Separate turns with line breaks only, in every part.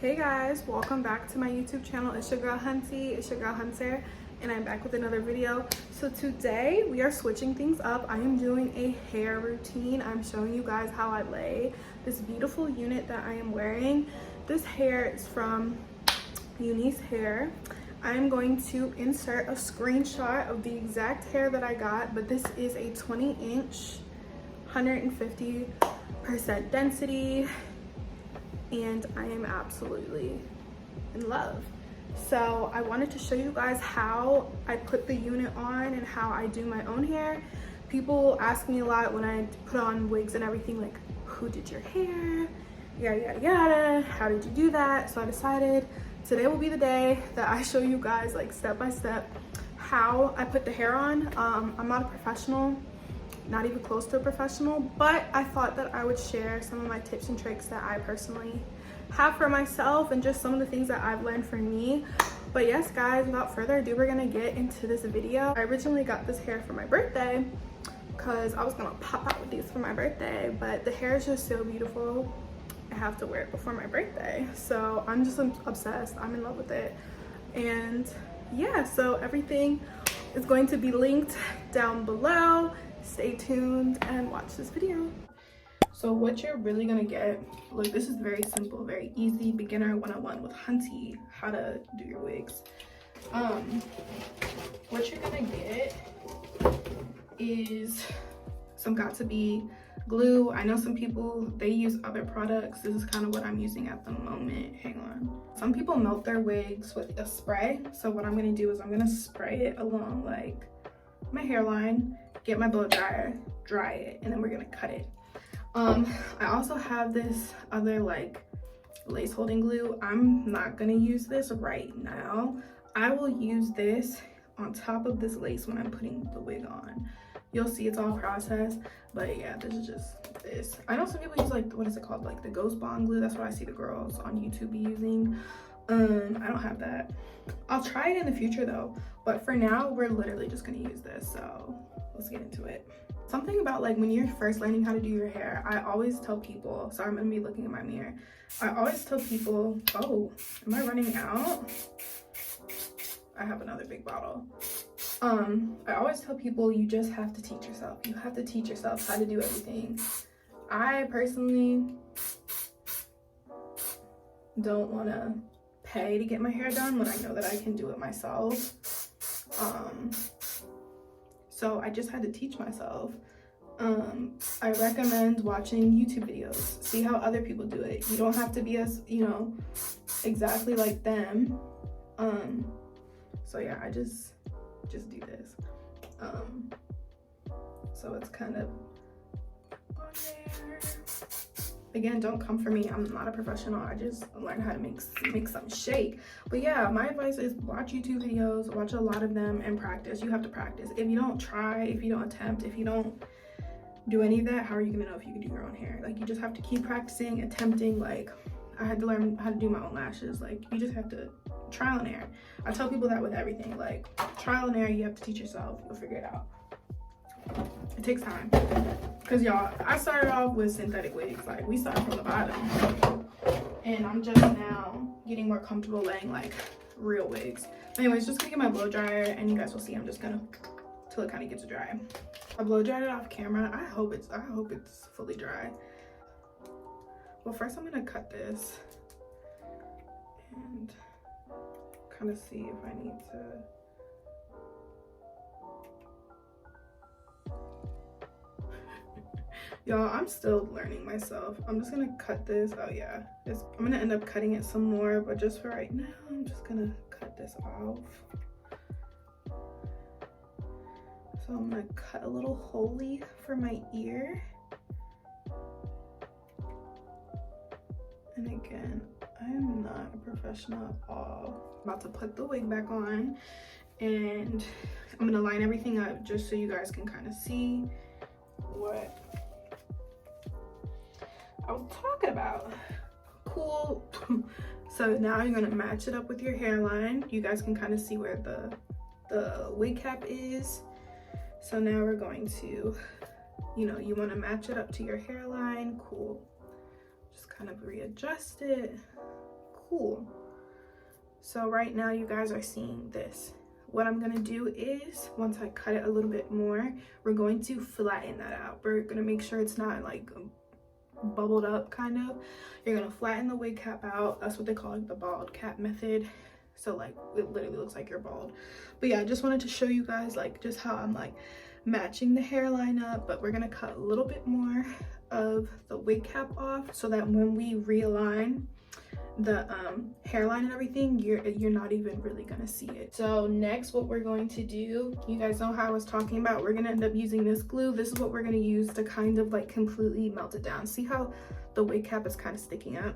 Hey guys, welcome back to my YouTube channel. It's your girl Hunty, it's your girl Hunter, and I'm back with another video. So today we are switching things up. I am doing a hair routine. I'm showing you guys how I lay this beautiful unit that I am wearing. This hair is from Uni's Hair. I'm going to insert a screenshot of the exact hair that I got, but this is a 20-inch, 150% density, and I am absolutely in love. So I wanted to show you guys how I put the unit on and how I do my own hair. People ask me a lot when I put on wigs and everything, like, who did your hair, yada yada yada, how did you do that? So I decided today will be the day that I show you guys, like, step by step how I put the hair on. I'm not a professional, not even close to a professional, but I thought that I would share some of my tips and tricks that I personally have for myself and just some of the things that I've learned for me. But yes guys, without further ado, we're gonna get into this video. I originally got this hair for my birthday because I was gonna pop out with these for my birthday, but the hair is just so beautiful. I have to wear it before my birthday, so I'm just obsessed. I'm in love with it. And yeah, so everything is going to be linked down below. Stay tuned and watch this video. So what you're really gonna get, look, this is very simple, very easy, beginner 101 with Hunty, how to do your wigs. What you're gonna get is some got2b glue. I know some people, they use other products. This is kind of what I'm using at the moment. Hang on. Some people melt their wigs with a spray. So what I'm gonna do is I'm gonna spray it along like my hairline, get my blow dryer, dry it, and then we're gonna cut it. I also have this other like lace holding glue. I'm not gonna use this right now. I will use this on top of this lace when I'm putting the wig on. You'll see it's all processed, but yeah, this is just this. I know some people use like, what is it called, like the ghost bond glue. That's what I see the girls on YouTube be using. I don't have that. I'll try it in the future though, but for now we're literally just gonna use this. So let's get into it. Something about like when you're first learning how to do your hair, I always tell people, sorry, I'm gonna be looking in my mirror. I always tell people, oh, am I running out? I have another big bottle. I always tell people you just have to teach yourself. You have to teach yourself how to do everything. I personally don't want to pay to get my hair done when I know that I can do it myself. So I just had to teach myself. I recommend watching YouTube videos, see how other people do it. You don't have to be as, you know, exactly like them. So yeah, I just do this. So it's kind of on there. Again, don't come for me. I'm not a professional. I just learned how to make something shake. But yeah, my advice is watch YouTube videos, watch a lot of them, and practice. You have to practice. If you don't try, if you don't attempt, if you don't do any of that, how are you gonna know if you can do your own hair? Like, you just have to keep practicing, attempting. Like, I had to learn how to do my own lashes. Like, you just have to trial and error. I tell people that with everything. Like, trial and error, you have to teach yourself. You'll figure it out. It takes time. Because y'all, I started off with synthetic wigs. Like, we started from the bottom. And I'm just now getting more comfortable laying like real wigs. Anyways, just gonna get my blow dryer and you guys will see I'm just gonna, till it kind of gets dry. I blow dried it off camera. I hope it's fully dry. Well, first I'm gonna cut this and kind of see if I need to. Y'all, I'm still learning myself. I'm just gonna cut this. Oh yeah, I'm gonna end up cutting it some more, but just for right now, I'm just gonna cut this off. So I'm gonna cut a little holy for my ear. And again, I am not a professional at all. I'm about to put the wig back on and I'm gonna line everything up just so you guys can kind of see what I was talking about. Cool. So now you're gonna match it up with your hairline. You guys can kind of see where the wig cap is. So now we're going to, you know, you want to match it up to your hairline. Cool. Just kind of readjust it. cool. So right now you guys are seeing this. What I'm gonna do is, once I cut it a little bit more, we're going to flatten that out. We're gonna make sure it's not like bubbled up kind of. You're gonna flatten the wig cap out. That's what they call like the bald cap method. So like it literally looks like you're bald. But yeah, I just wanted to show you guys like just how I'm like matching the hairline up, but we're gonna cut a little bit more of the wig cap off so that when we realign the hairline and everything, you're not even really gonna see it. So next, what we're going to do, you guys know how I was talking about, we're gonna end up using this glue. This is what we're gonna use to kind of like completely melt it down. See how the wig cap is kind of sticking up?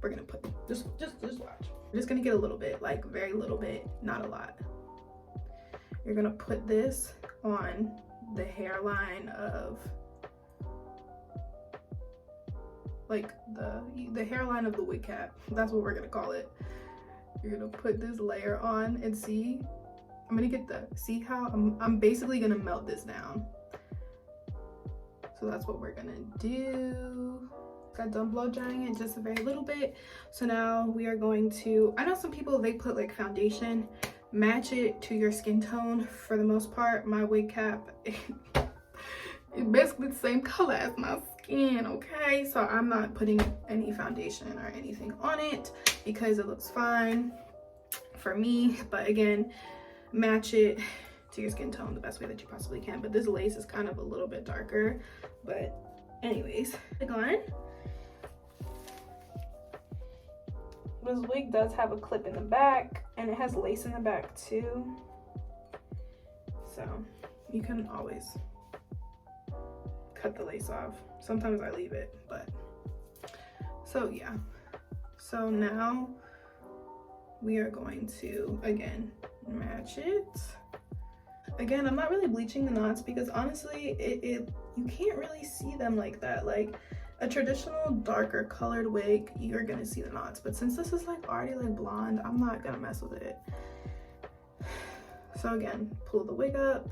We're gonna put just watch. We're just gonna get a little bit, like very little bit, not a lot. You're gonna put this on the hairline of like the hairline of the wig cap. That's what we're gonna call it. You're gonna put this layer on and see, I'm gonna get see how I'm basically gonna melt this down. So that's what we're gonna do. Got done blow drying it just a very little bit. So now we are going to, I know some people, they put like foundation, match it to your skin tone. For the most part, my wig cap it's basically the same color as my skin, okay? So I'm not putting any foundation or anything on it because it looks fine for me. But again, match it to your skin tone the best way that you possibly can. But this lace is kind of a little bit darker. But anyways, go on. This wig does have a clip in the back and it has lace in the back too. So you can always cut the lace off. Sometimes I leave it, but so yeah. So now we are going to again match it. Again, I'm not really bleaching the knots because honestly you can't really see them like that. Like a traditional darker colored wig, you're gonna see the knots, but since this is like already like blonde, I'm not gonna mess with it. So again, pull the wig up.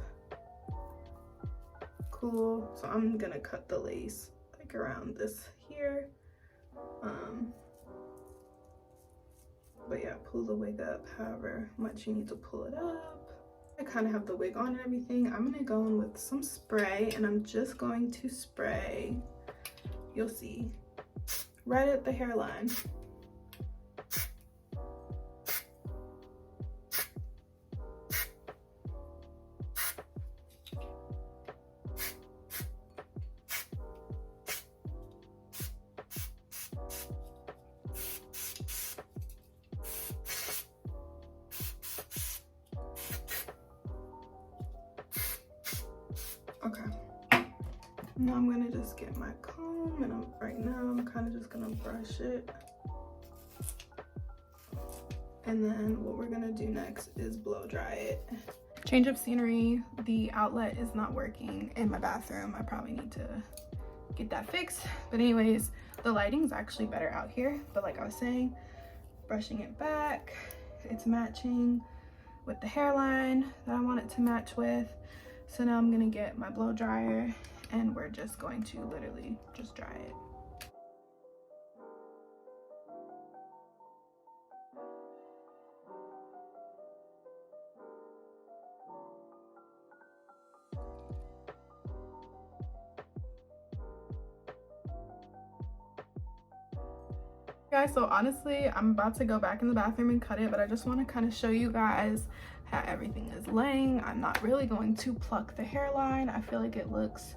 Cool. So I'm gonna cut the lace like around this here. But yeah, pull the wig up however much you need to pull it up. I kind of have the wig on and everything. I'm gonna go in with some spray and I'm just going to spray, you'll see, right at the hairline. Okay, now I'm gonna just get my comb and right now I'm kind of just gonna brush it. And then what we're gonna do next is blow dry it. Change of scenery, the outlet is not working in my bathroom. I probably need to get that fixed. But anyways, the lighting is actually better out here. But like I was saying, brushing it back, it's matching with the hairline that I want it to match with. So now I'm gonna get my blow dryer and we're just going to literally just dry it. Guys, so honestly, I'm about to go back in the bathroom and cut it, but I just want to kind of show you guys how everything is laying. I'm not really going to pluck the hairline. I feel like it looks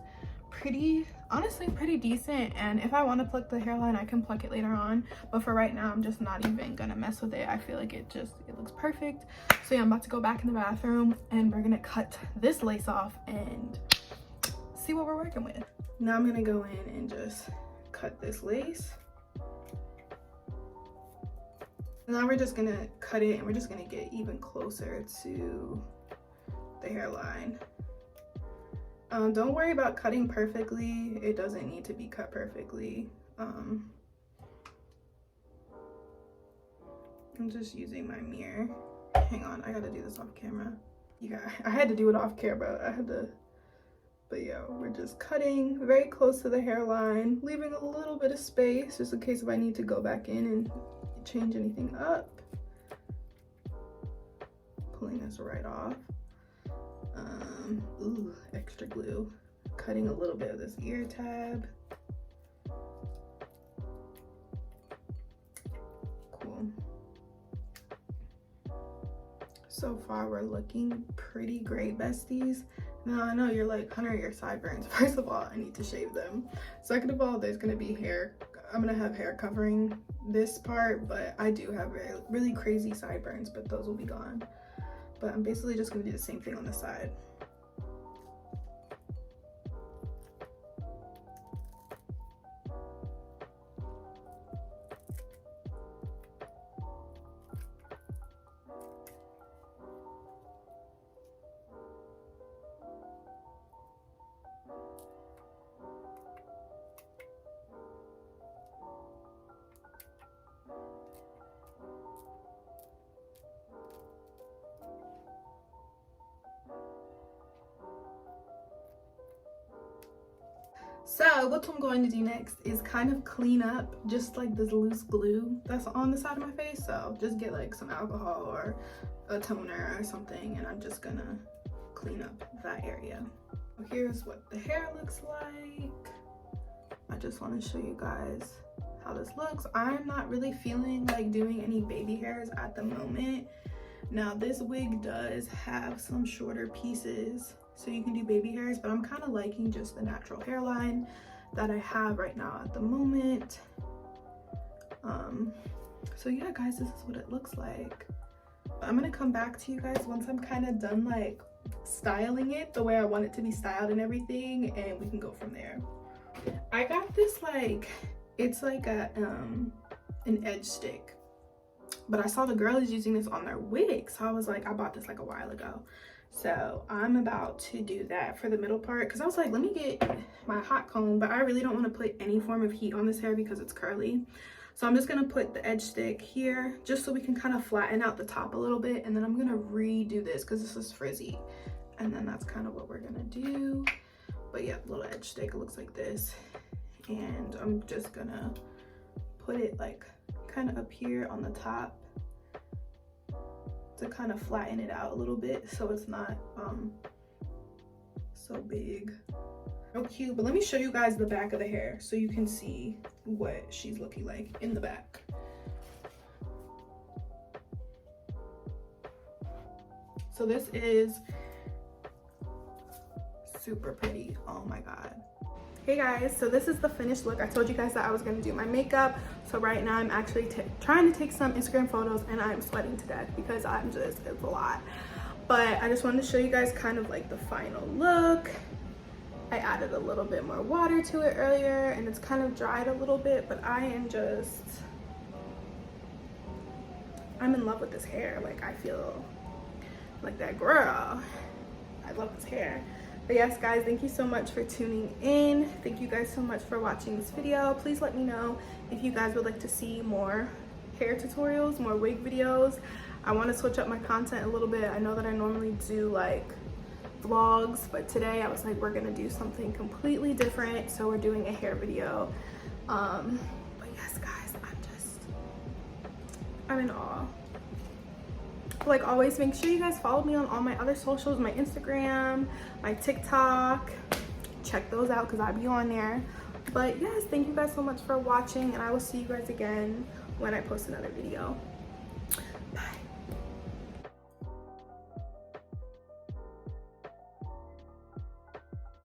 pretty, honestly pretty decent, and if I want to pluck the hairline I can pluck it later on, but for right now I'm just not even gonna mess with it. I feel like it looks perfect. So yeah, I'm about to go back in the bathroom and we're gonna cut this lace off and see what we're working with. Now I'm gonna go in and just cut this lace. Now we're just gonna cut it and we're just gonna get even closer to the hairline. Don't worry about cutting perfectly. It doesn't need to be cut perfectly. I'm just using my mirror. Hang on, I gotta do this off camera. I had to do it off camera. But yeah, we're just cutting very close to the hairline, leaving a little bit of space just in case if I need to go back in and change anything up. Pulling this right off. Ooh, extra glue. Cutting a little bit of this ear tab. Cool. So far we're looking pretty great, besties. Now I know you're like, Hunter, your sideburns. First of all, I need to shave them. Second of all, there's gonna be hair. I'm gonna have hair covering this part, but I do have really crazy sideburns, but those will be gone. But I'm basically just gonna do the same thing on the side. So what I'm going to do next is kind of clean up just like this loose glue that's on the side of my face. So just get like some alcohol or a toner or something, and I'm just gonna clean up that area. Here's what the hair looks like. I just want to show you guys how this looks. I'm not really feeling like doing any baby hairs at the moment. Now this wig does have some shorter pieces, so you can do baby hairs, but I'm kind of liking just the natural hairline that I have right now at the moment. So yeah, guys, this is what it looks like. I'm gonna come back to you guys once I'm kind of done like styling it the way I want it to be styled and everything, and we can go from there. I got this like, it's like a an edge stick, but I saw the girls using this on their wigs, so I was like, I bought this like a while ago. So I'm about to do that for the middle part, because I was like, let me get my hot comb, but I really don't want to put any form of heat on this hair because it's curly. So I'm just going to put the edge stick here just so we can kind of flatten out the top a little bit, and then I'm going to redo this because this is frizzy, and then that's kind of what we're going to do. But yeah, little edge stick, it looks like this, and I'm just going to put it like kind of up here on the top to kind of flatten it out a little bit so it's not so big. So cute. But let me show you guys the back of the hair so you can see what she's looking like in the back. So this is super pretty. Oh my god. Hey guys, so this is the finished look. I told you guys that I was going to do my makeup. So right now I'm actually trying to take some Instagram photos, and I'm sweating to death because it's a lot. But I just wanted to show you guys kind of like the final look. I added a little bit more water to it earlier, and it's kind of dried a little bit, but I'm in love with this hair. Like, I feel like that girl. I love this hair. But yes, guys, thank you so much for tuning in. Thank you guys so much for watching this video. Please let me know if you guys would like to see more hair tutorials, more wig videos. I want to switch up my content a little bit. I know that I normally do like vlogs, but today I was like, we're gonna do something completely different, so we're doing a hair video. But yes, guys, I'm in awe. Like always, make sure you guys follow me on all my other socials, my Instagram, my TikTok. Check those out because I'll be on there. But yes, thank you guys so much for watching, and I will see you guys again when I post another video.